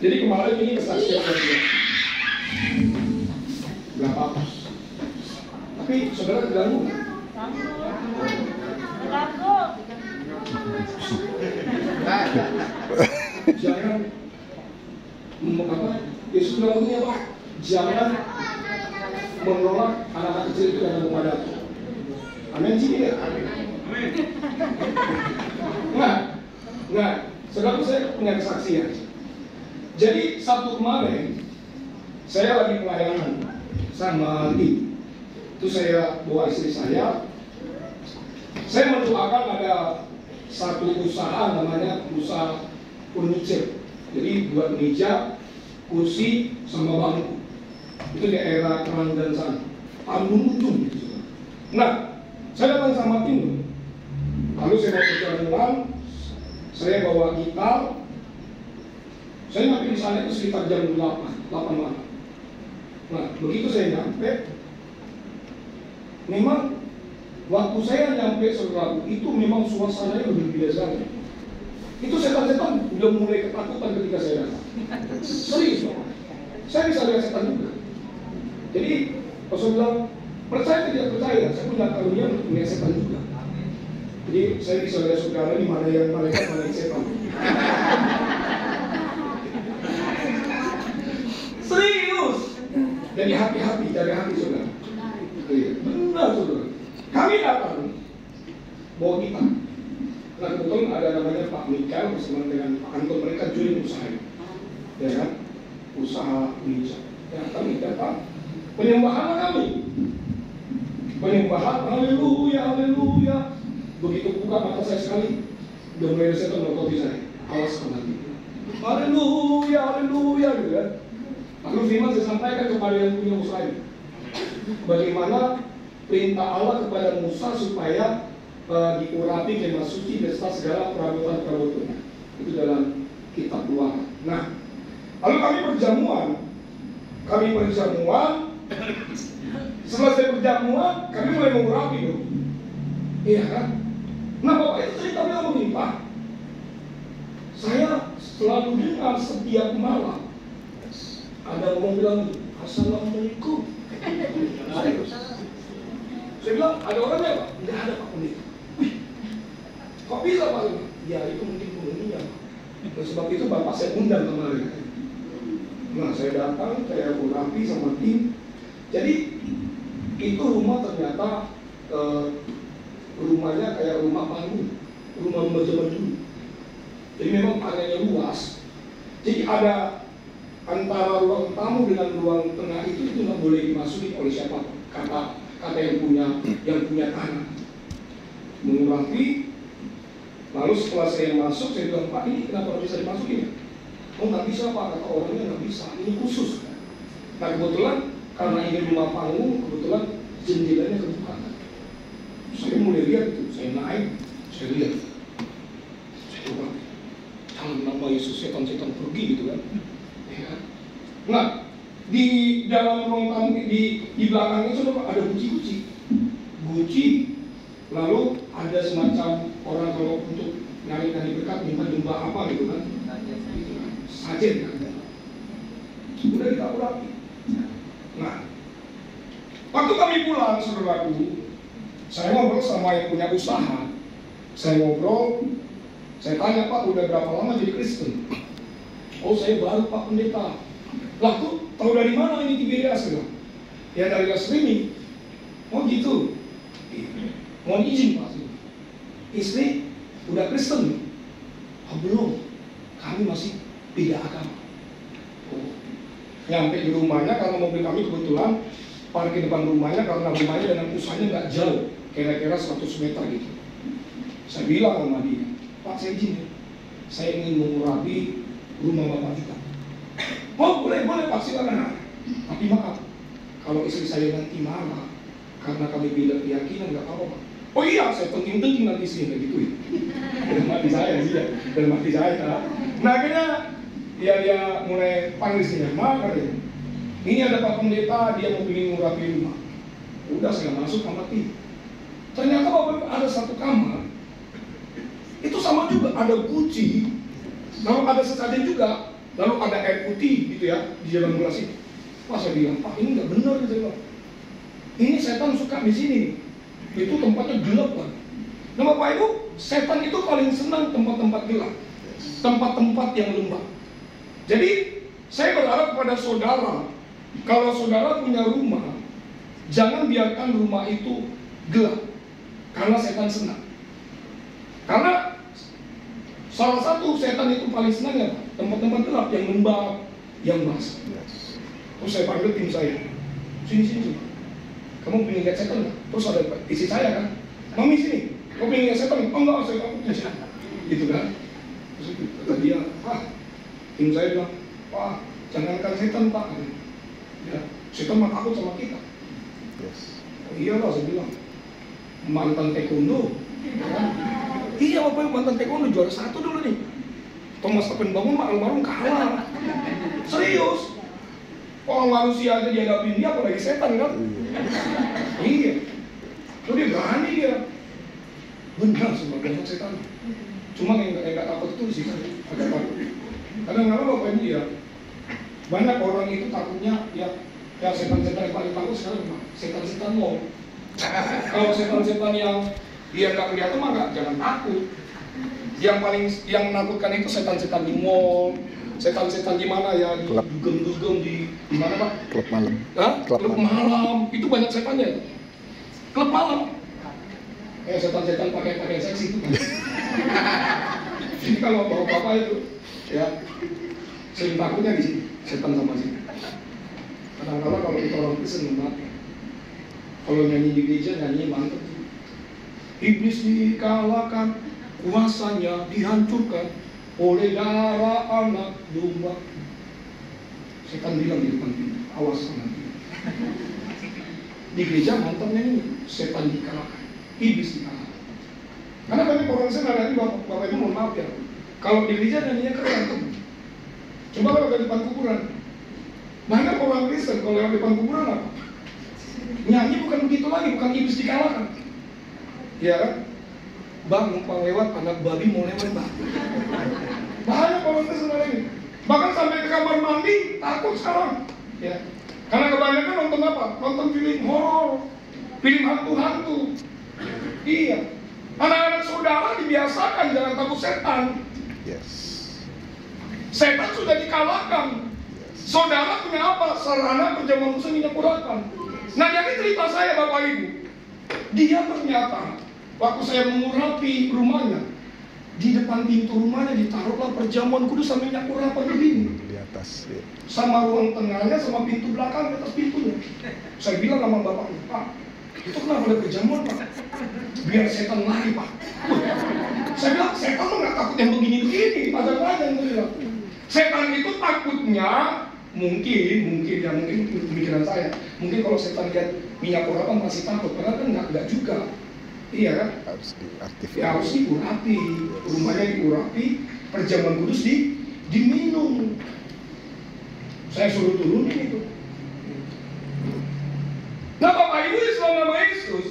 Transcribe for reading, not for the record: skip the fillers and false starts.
Jadi kemarin ini kesaksian saya. Gak apa-apa. Tapi saudara terganggu. Jangan apa? Yesus bilang ini apa? Jangan menolak anak-anak kecil itu yang kepada. Amin sih ya. Enggak. Saudara, saya punya kesaksian. Jadi Sabtu kemarin saya lagi pelayanan sama tim. Itu saya bawa istri saya. Saya mendoakan ada satu usaha namanya usaha furniture. Jadi buat meja, kursi, sama bangku. Itu di daerah Kerandan sana. Tambun ujung gitu. Nah, saya datang sama tim. Lalu saya mau berjalan, saya bawa gitar. Saya nyampe di sana itu sekitar jam 8 malam. Nah, begitu saya nyampe, memang waktu saya nyampe saudara, itu memang suasananya berbeda sekali. Itu setan-setan udah mulai ketakutan ketika saya datang. Serius, saya bisa lihat setan juga. Jadi, kalau saya bilang, percaya tidak percaya, saya punya karunia untuk melihat setan juga. Jadi, saya bisa lihat saudara di mana yang malaikat, mana yang setan. Serius. Dari hati-hati, dari hati saudara. Benar saudara. Kami datang bawa kita. Nah kebetulan ada namanya Pak Mikael bersama dengan Pak Anton, mereka join usaha, ya kan? Usaha meja. Ya kami datang. Penyembahan kami. Penyembahan, haleluya, haleluya. Begitu buka mata saya sekali, udah mulai setan melotopi saya. Awas kau nanti. Haleluya, haleluya, gitu kan? Lalu firman saya sampaikan kepada yang punya usaha ini. Bagaimana perintah Allah kepada Musa supaya diurapi kemah suci beserta segala perabotan-perabotannya. Itu dalam kitab Keluaran. Nah, lalu kami berjamuan. Selesai berjamuan, kami mulai mengurapi dong. Iya kan? Nah, Bapak itu cerita bilang begini, Pak. Saya selalu dengar setiap malam ada orang bilang, Assalamualaikum. Saya bilang, ada orangnya Pak? Tidak ada Pak Pendeta. Wih, kok bisa Pak? Ya itu mungkin penghuninya Pak. Dan sebab itu Bapak saya undang kemarin. Nah saya datang, saya rapi sama tim. Jadi itu rumah ternyata rumahnya kayak rumah panggung, rumah zaman dulu. Jadi memang areanya luas. Jadi ada antara ruang tamu dengan ruang tengah itu nggak boleh dimasuki oleh siapa, kata yang punya tanah. Mengurapi. Lalu setelah saya masuk, saya bilang, Pak ini kenapa bisa dimasukin? Oh nggak bisa Pak, kata orangnya nggak bisa, ini khusus. Nah kebetulan karena ini rumah panggung, kebetulan jendelanya kebuka. Saya mulai lihat itu, saya naik, saya lihat, saya coba, dalam nama Yesus setan-setan pergi gitu kan. Ya. Nah di dalam ruang tamu di belakangnya sudah ada guci, lalu ada semacam orang kalau untuk nyari berkat minta jumlah apa gitu kan, sajen kan, sudah kita urapi. Nah, waktu kami pulang saudaraku, saya ngobrol sama yang punya usaha, saya tanya Pak udah berapa lama jadi Kristen? Oh saya baru Pak Pendeta. Lah tuh tahu dari mana ini Tiberias? Ya dari live streaming. Oh gitu. Mohon izin Pak. Istri udah Kristen? Oh belum. Kami masih beda agama. Oh. Nyampe di rumahnya karena mobil kami kebetulan parkir depan rumahnya karena rumahnya dengan usahanya nggak jauh, kira-kira 100 meter gitu. Saya bilang sama dia, Pak saya izin, saya ingin mengurapi rumah Bapak juga. Oh boleh Pak silakan. Tapi maaf, kalau istri saya nanti marah karena kami beda keyakinan nggak apa-apa Pak. Oh iya, saya tengking nanti sini gitu ya. Dan mati saya sih ya, dan mati saya. Nah akhirnya dia mulai panggil sini, maaf ya. Ini ada Pak Pendeta, dia mau ingin mengurapi rumah. Udah saya masuk sama tim. Ternyata Bapak ada satu kamar. Itu sama juga ada guci, lalu ada sesajen juga. lalu ada air putih gitu ya di dalam gelas itu. Wah, saya bilang, Pak, ini nggak benar gitu ya. Ini setan suka di sini. Itu tempatnya gelap kan. Nah, Bapak Ibu, setan itu paling senang tempat-tempat gelap, tempat-tempat yang lembab. Jadi saya berharap pada saudara, kalau saudara punya rumah, jangan biarkan rumah itu gelap, karena setan senang. Karena salah satu setan itu paling senang ya tempat-tempat gelap, yang lembab, yang basah. Terus saya panggil tim saya, sini. Kamu pengen lihat setan nggak? Terus ada isi saya kan, Mami sini, kamu pengen lihat setan nggak? Oh enggak, saya takut aja. Gitu kan. Terus kata dia, tim saya bilang, Pak, jangankan setan Pak. Ya, setan mah takut sama kita. Oh, iyalah, saya bilang, mantan taekwondo. Ya. Iya, Bapak mantan taekwondo juara 1 dulu nih. Thomas Appenbaum almarhum kalah. Serius. Orang manusia aja dihadapin dia, apalagi setan kan? Iya. Terus dia berani dia. Benar sebagai setan. Cuma yang nggak takut itu sih kan, agak takut. Kadang-kadang Bapak Ibu ya, banyak orang itu takutnya ya setan-setan yang paling takut sekarang mah setan-setan mall. Kalau setan-setan yang dia nggak kelihatan mah jangan takut. Yang menakutkan itu setan-setan di mall, setan-setan di mana ya, di dugem-dugem di mana Pak? Klub malam. Klub malam. Itu banyak setannya. Klub malam. Setan-setan pakai seksi itu kan. Jadi kalau bapak-bapak itu ya sering takutnya di sini, setan sama sini. Kadang-kadang kalau kita orang Kristen mati. Kalau nyanyi di gereja nyanyi mantap. Iblis dikalahkan, kuasanya dihancurkan oleh darah anak domba. Setan bilang di depan pintu, awas nanti. Di gereja mantapnya ini, setan dikalahkan, iblis dikalahkan. Karena banyak orang Kristen hari ini Bapak Ibu mohon maaf ya, kalau di gereja nyanyinya keren. Coba kalau di depan kuburan, banyak orang Kristen kalau yang di depan kuburan apa? Nyanyi bukan begitu lagi, bukan iblis dikalahkan. Ya kan? Bang, numpang lewat, anak babi mau lewat Bang. Banyak orang Kristen hari ini. Bahkan sampai ke kamar mandi, takut sekarang. Ya. Karena kebanyakan nonton apa? Nonton film horor, film hantu-hantu. Iya. Anak-anak saudara dibiasakan jangan takut setan. Yes. Setan sudah dikalahkan. Saudara punya apa? Sarana perjamuan khusus minyak urapan. Nah, jadi cerita saya Bapak Ibu, dia ternyata waktu saya mengurapi rumahnya, di depan pintu rumahnya ditaruhlah perjamuan kudus sama minyak urapan begini. Di atas. Ya. Sama ruang tengahnya, sama pintu belakang, di atas pintunya. Saya bilang sama bapaknya, Pak, itu kenapa ada perjamuan Pak? Biar setan lari Pak. Saya bilang, setan tuh nggak takut yang begini-begini, pajang-pajang. Setan itu takutnya mungkin pemikiran saya. Mungkin kalau setan lihat minyak urapan masih takut, padahal kan nggak juga. Iya kan? Harus diaktifkan. Ya harus diurapi, rumahnya diurapi, perjamuan kudus diminum. Saya suruh turunin itu. Nah Bapak Ibu Yesus nama Yesus,